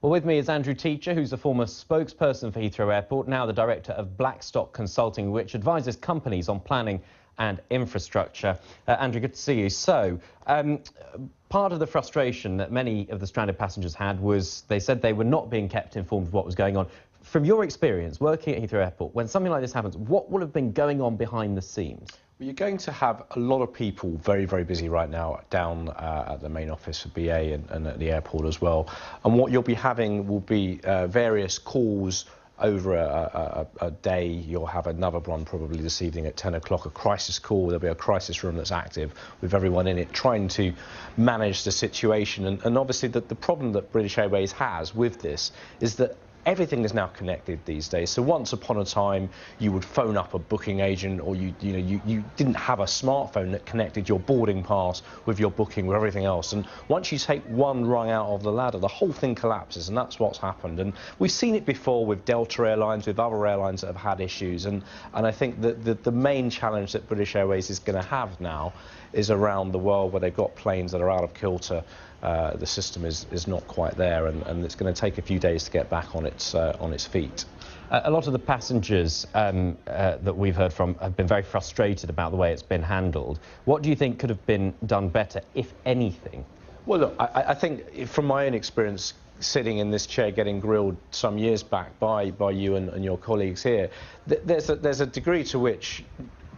Well, with me is Andrew Teacher, who's the former spokesperson for Heathrow Airport, now the director of Blackstock Consulting, which advises companies on planning and infrastructure. Andrew, good to see you. So, part of the frustration that many of the stranded passengers had was they said they were not being kept informed of what was going on. From your experience working at Heathrow Airport, when something like this happens, what will have been going on behind the scenes? Well, you're going to have a lot of people very, very busy right now down at the main office of BA and at the airport as well. And what you'll be having will be various calls over a day. You'll have another one probably this evening at 10 o'clock, a crisis call. There'll be a crisis room that's active with everyone in it trying to manage the situation. And obviously the problem that British Airways has with this is that everything is now connected these days. So once upon a time, you would phone up a booking agent, or you didn't have a smartphone that connected your boarding pass with your booking, with everything else. And once you take one rung out of the ladder, the whole thing collapses, and that's what's happened. And we've seen it before with Delta Airlines, with other airlines that have had issues. And I think that the main challenge that British Airways is going to have now is around the world where they've got planes that are out of kilter. The system is not quite there, and it's going to take a few days to get back on its feet. A lot of the passengers that we've heard from have been very frustrated about the way it's been handled. What do you think could have been done better, if anything? Well, look, I think from my own experience, sitting in this chair getting grilled some years back by you and your colleagues here, there's a degree to which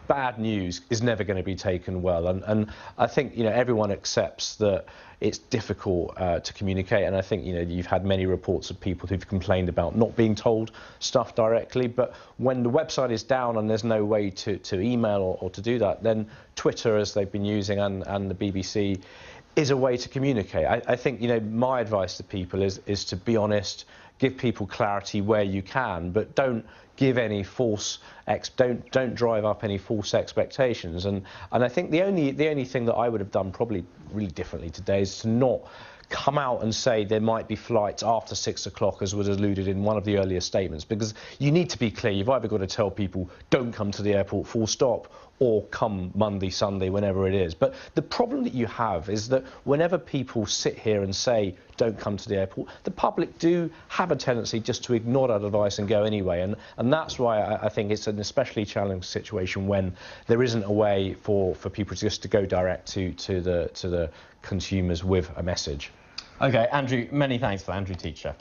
bad news is never going to be taken well, and I think everyone accepts that it's difficult to communicate, and I think you've had many reports of people who've complained about not being told stuff directly. But when the website is down and there's no way to email or to do that, then Twitter, as they've been using, and the BBC, is a way to communicate. I think my advice to people is to be honest, give people clarity where you can, but don't give any false don't drive up any false expectations. And I think the only thing that I would have done probably really differently today is to not come out and say there might be flights after 6 o'clock, as was alluded in one of the earlier statements, because you need to be clear. You've either got to tell people don't come to the airport full stop, or come Monday, Sunday, whenever it is. But the problem that you have is that whenever people sit here and say don't come to the airport, the public do have a tendency just to ignore that advice and go anyway. And that's why I think it's an especially challenging situation when there isn't a way for people just to go direct to the consumers with a message. OK, Andrew, many thanks for that. Andrew Teacher.